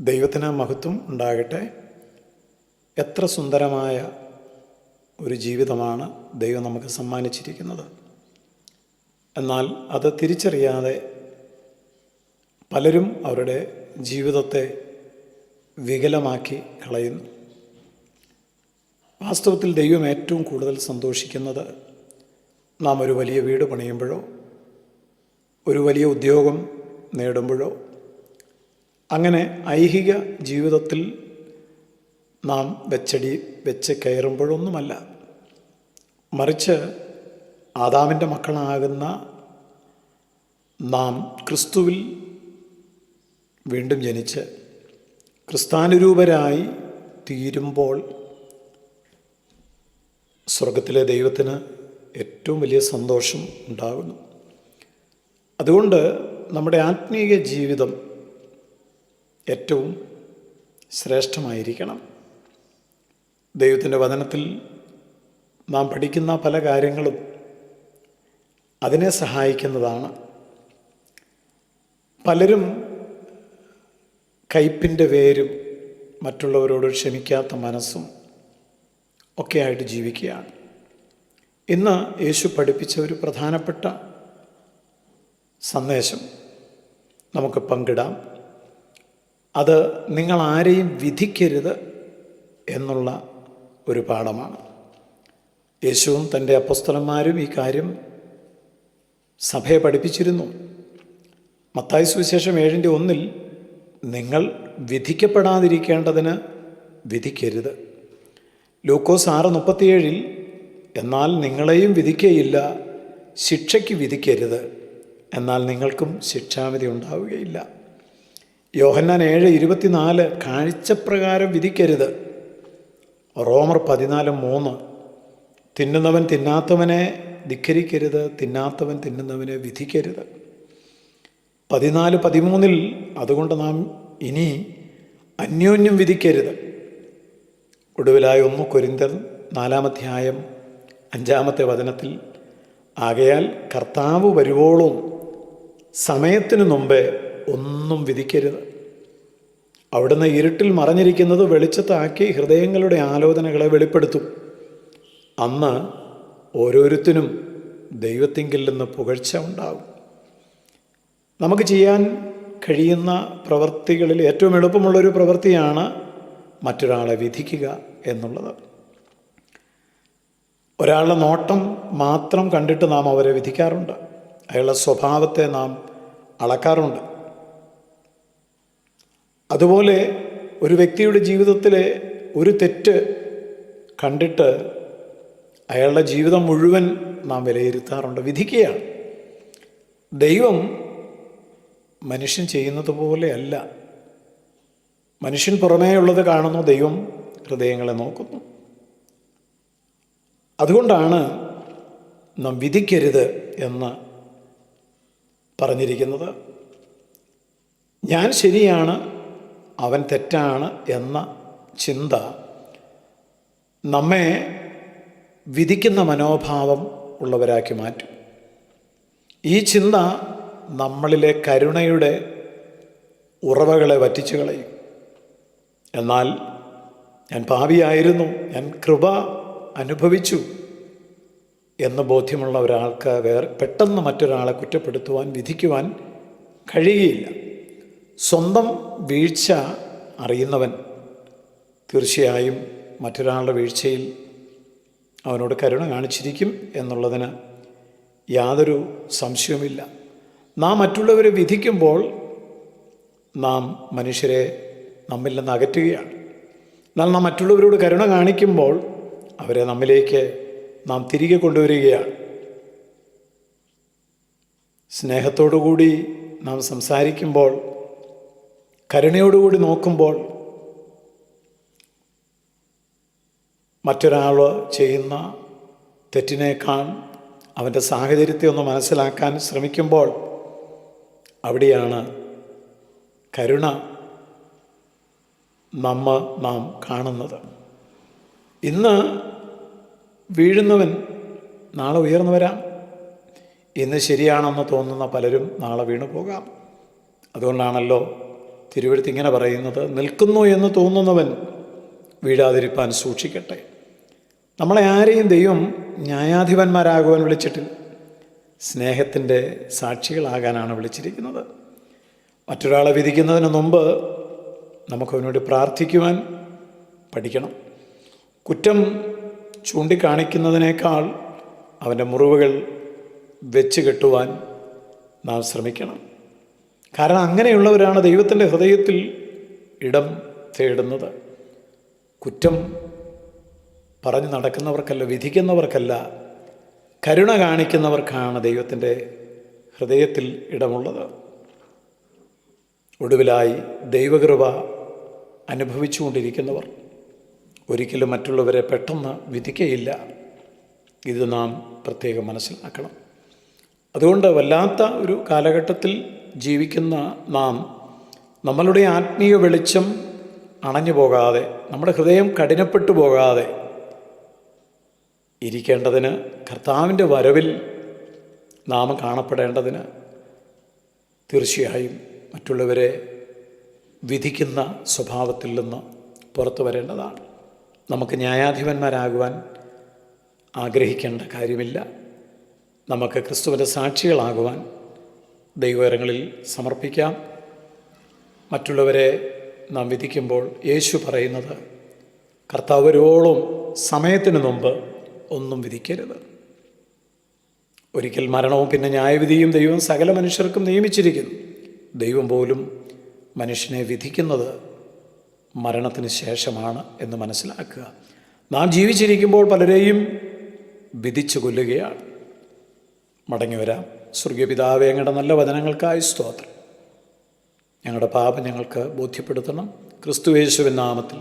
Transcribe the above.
ദൈവത്തിന് മഹത്വം ഉണ്ടാകട്ടെ. എത്ര സുന്ദരമായ ഒരു ജീവിതമാണ് ദൈവം നമുക്ക് സമ്മാനിച്ചിരിക്കുന്നത്. എന്നാൽ അത് തിരിച്ചറിയാതെ പലരും അവരുടെ ജീവിതത്തെ വികലമാക്കി കളയുന്നു. വാസ്തവത്തിൽ ദൈവം ഏറ്റവും കൂടുതൽ സന്തോഷിക്കുന്നത് നാം ഒരു വലിയ വീട് പണിയുമ്പോഴോ ഒരു വലിയ ഉദ്യോഗം നേടുമ്പോഴോ അങ്ങനെ ഐഹിക ജീവിതത്തിൽ നാം വെച്ച് കയറുമ്പോഴൊന്നുമല്ല. മറിച്ച് ആദാമിൻ്റെ മക്കളാകുന്ന നാം ക്രിസ്തുവിൽ വീണ്ടും ജനിച്ച് ക്രിസ്താനുരൂപരായി തീരുമ്പോൾ സ്വർഗത്തിലെ ദൈവത്തിന് ഏറ്റവും വലിയ സന്തോഷം ഉണ്ടാകുന്നു. അതുകൊണ്ട് നമ്മുടെ ആത്മീയ ജീവിതം ഏറ്റവും ശ്രേഷ്ഠമായിരിക്കണം. ദൈവത്തിൻ്റെ വചനത്തിൽ നാം പഠിക്കുന്ന പല കാര്യങ്ങളും അതിനെ സഹായിക്കുന്നതാണ്. പലരും കയ്പിൻ്റെ വേരും മറ്റുള്ളവരോട് ക്ഷമിക്കാത്ത മനസ്സും ഒക്കെയായിട്ട് ജീവിക്കുകയാണ്. ഇന്ന് യേശു പഠിപ്പിച്ച ഒരു പ്രധാനപ്പെട്ട സന്ദേശം നമുക്ക് പങ്കിടാം. അത് നിങ്ങൾ ആരെയും വിധിക്കരുത് എന്നുള്ള ഒരു പാഠമാണ്. യേശുവും തൻ്റെ അപ്പോസ്തലന്മാരും ഈ കാര്യം സഭയെ പഠിപ്പിച്ചിരുന്നു. മത്തായി സുവിശേഷം 7:1 നിങ്ങൾ വിധിക്കപ്പെടാതിരിക്കേണ്ടതിന് വിധിക്കരുത്. ലൂക്കോസ് 6:37 എന്നാൽ നിങ്ങളെയും വിധിക്കയില്ല, ശിക്ഷയ്ക്ക് വിധിക്കരുത്, എന്നാൽ നിങ്ങൾക്കും ശിക്ഷാവിധി ഉണ്ടാവുകയില്ല. യോഹന്നാൻ 7:24 കാഴ്ചപ്രകാരം വിധിക്കരുത്. റോമർ 14:3 തിന്നുന്നവൻ തിന്നാത്തവനെ ധിക്കരിക്കരുത്, തിന്നാത്തവൻ തിന്നുന്നവനെ വിധിക്കരുത്. 14:13 അതുകൊണ്ട് നാം ഇനി അന്യോന്യം വിധിക്കരുത്. ഒടുവിലായ 1 കൊരിന്ത്യർ 4:5 ആകയാൽ കർത്താവ് വരുവോളം സമയത്തിനു മുമ്പേ ഒന്നും വിധിക്കരുത്. അവിടുന്ന് ഇരുട്ടിൽ മറഞ്ഞിരിക്കുന്നത് വെളിച്ചത്താക്കി ഹൃദയങ്ങളുടെ ആലോചനകളെ വെളിപ്പെടുത്തും. അന്ന് ഓരോരുത്തരും ദൈവത്തിങ്കിൽ നിന്ന് പുകഴ്ച ഉണ്ടാകും. നമുക്ക് ചെയ്യാൻ കഴിയുന്ന പ്രവൃത്തികളിൽ ഏറ്റവും എളുപ്പമുള്ളൊരു പ്രവൃത്തിയാണ് മറ്റൊരാളെ വിധിക്കുക എന്നുള്ളത്. ഒരാളുടെ നോട്ടം മാത്രം കണ്ടിട്ട് നാം അവരെ വിധിക്കാറുണ്ട്. അയാളുടെ സ്വഭാവത്തെ നാം അളക്കാറുണ്ട്. അതുപോലെ ഒരു വ്യക്തിയുടെ ജീവിതത്തിലെ ഒരു തെറ്റ് കണ്ടിട്ട് അയാളുടെ ജീവിതം മുഴുവൻ നാം വിലയിരുത്താറുണ്ട്, വിധിക്കുകയാണ്. ദൈവം മനുഷ്യൻ ചെയ്യുന്നത് പോലെയല്ല. മനുഷ്യൻ പുറമേയുള്ളത് കാണുന്നു, ദൈവം ഹൃദയങ്ങളെ നോക്കുന്നു. അതുകൊണ്ടാണ് നാം വിധിക്കരുത് എന്ന് പറഞ്ഞിരിക്കുന്നത്. ഞാൻ ശരിയാണ്, അവൻ തെറ്റാണ് എന്ന ചിന്ത നമ്മെ വിധിക്കുന്ന മനോഭാവം ഉള്ളവരാക്കി മാറ്റും. ഈ ചിന്ത നമ്മളിലെ കരുണയുടെ ഉറവകളെ വറ്റിച്ചു കളയും. എന്നാൽ ഞാൻ പാപിയായിരുന്നു, ഞാൻ കൃപ അനുഭവിച്ചു എന്ന് ബോധ്യമുള്ള ഒരാൾക്ക് പെട്ടെന്ന് മറ്റൊരാളെ കുറ്റപ്പെടുത്തുവാൻ, വിധിക്കുവാൻ കഴിയുകയില്ല. സ്വന്തം വീഴ്ച അറിയുന്നവൻ തീർച്ചയായും മറ്റൊരാളുടെ വീഴ്ചയിൽ അവനോട് കരുണ കാണിച്ചിരിക്കും എന്നുള്ളതിന് യാതൊരു സംശയവുമില്ല. നാം മറ്റുള്ളവരെ വിധിക്കുമ്പോൾ നാം മനുഷ്യരെ നമ്മിൽ നിന്ന് അകറ്റുകയാണ്. എന്നാൽ നാം മറ്റുള്ളവരോട് കരുണ കാണിക്കുമ്പോൾ അവരെ നമ്മിലേക്ക് നാം തിരികെ കൊണ്ടുവരികയാണ്. സ്നേഹത്തോടുകൂടി നാം സംസാരിക്കുമ്പോൾ, കരുണയോടുകൂടി നോക്കുമ്പോൾ മറ്റൊരാൾ ചെയ്യുന്ന തെറ്റിനേക്കാൾ അവൻ്റെ സാഹചര്യത്തെ ഒന്ന് മനസ്സിലാക്കാൻ ശ്രമിക്കുമ്പോൾ അവിടെയാണ് കരുണ നാം കാണുന്നത്. ഇന്ന് വീഴുന്നവൻ നാളെ ഉയർന്നു വരാം. ഇന്ന് ശരിയാണെന്ന് തോന്നുന്ന പലരും നാളെ വീണു പോകാം. അതുകൊണ്ടാണല്ലോ തിരുവെഴുത്ത് ഇങ്ങനെ പറയുന്നത്, നിൽക്കുന്നു എന്ന് തോന്നുന്നവൻ വീഴാതിരിപ്പാൻ സൂക്ഷിക്കട്ടെ. നമ്മളെ ആരെയും ദൈവം ന്യായാധിപന്മാരാകുവാൻ വിളിച്ചിട്ടില്ല, സ്നേഹത്തിൻ്റെ സാക്ഷികളാകാനാണ് വിളിച്ചിരിക്കുന്നത്. മറ്റൊരാളെ വിധിക്കുന്നതിന് മുമ്പ് നമുക്കവനോട് പ്രാർത്ഥിക്കുവാൻ പഠിക്കണം. കുറ്റം ചൂണ്ടിക്കാണിക്കുന്നതിനേക്കാൾ അവൻ്റെ മുറിവുകൾ വെച്ച് കെട്ടുവാൻ നാം ശ്രമിക്കണം. കാരണം അങ്ങനെയുള്ളവരാണ് ദൈവത്തിൻ്റെ ഹൃദയത്തിൽ ഇടം തേടുന്നത്. കുറ്റം പറഞ്ഞു നടക്കുന്നവർക്കല്ല, വിധിക്കുന്നവർക്കല്ല, കരുണ കാണിക്കുന്നവർക്കാണ് ദൈവത്തിൻ്റെ ഹൃദയത്തിൽ ഇടമുള്ളത്. ഒടുവിലായി ദൈവകൃപ അനുഭവിച്ചുകൊണ്ടിരിക്കുന്നവർ ഒരിക്കലും മറ്റുള്ളവരെ പെട്ടെന്ന് വിധിക്കയില്ല. ഇത് നാം പ്രത്യേകം മനസ്സിലാക്കണം. അതുകൊണ്ട് വല്ലാത്ത ഒരു കാലഘട്ടത്തിൽ ജീവിക്കുന്ന നാം നമ്മളുടെ ആത്മീയ വെളിച്ചം അണഞ്ഞു പോകാതെ, നമ്മുടെ ഹൃദയം കഠിനപ്പെട്ടു പോകാതെ ഇരിക്കേണ്ടതിന്, കർത്താവിൻ്റെ വരവിൽ നാം കാണപ്പെടേണ്ടതിന് തീർച്ചയായും മറ്റുള്ളവരെ വിധിക്കുന്ന സ്വഭാവത്തിൽ നിന്ന് പുറത്തു വരേണ്ടതാണ്. നമുക്ക് ന്യായാധിപന്മാരാകുവാൻ ആഗ്രഹിക്കേണ്ട കാര്യമില്ല. നമുക്ക് ക്രിസ്തുവിൻ്റെ സാക്ഷികളാകുവാൻ ദൈവകരങ്ങളിൽ സമർപ്പിക്കാം. മറ്റുള്ളവരെ നാം വിധിക്കുമ്പോൾ യേശു പറയുന്നത്, കർത്താവ് വരുവോളം സമയത്തിന് മുമ്പ് ഒന്നും വിധിക്കരുത്. ഒരിക്കൽ മരണവും പിന്നെ ന്യായവിധിയും ദൈവം സകല മനുഷ്യർക്കും നിയമിച്ചിരിക്കുന്നു. ദൈവം പോലും മനുഷ്യനെ വിധിക്കുന്നത് മരണത്തിന് ശേഷമാണ് എന്ന് മനസ്സിലാക്കുക. നാം ജീവിച്ചിരിക്കുമ്പോൾ പലരെയും വിധിച്ചു കൊല്ലുകയാണ്. മടങ്ങി വരാം. സ്വർഗീയ പിതാവേ, ഞങ്ങളുടെ നല്ല വചനങ്ങൾക്കായി സ്തോത്രം. ഞങ്ങളുടെ പാപം ഞങ്ങൾക്ക് ബോധ്യപ്പെടുത്തണം. ക്രിസ്തു യേശുവിൻ നാമത്തിൽ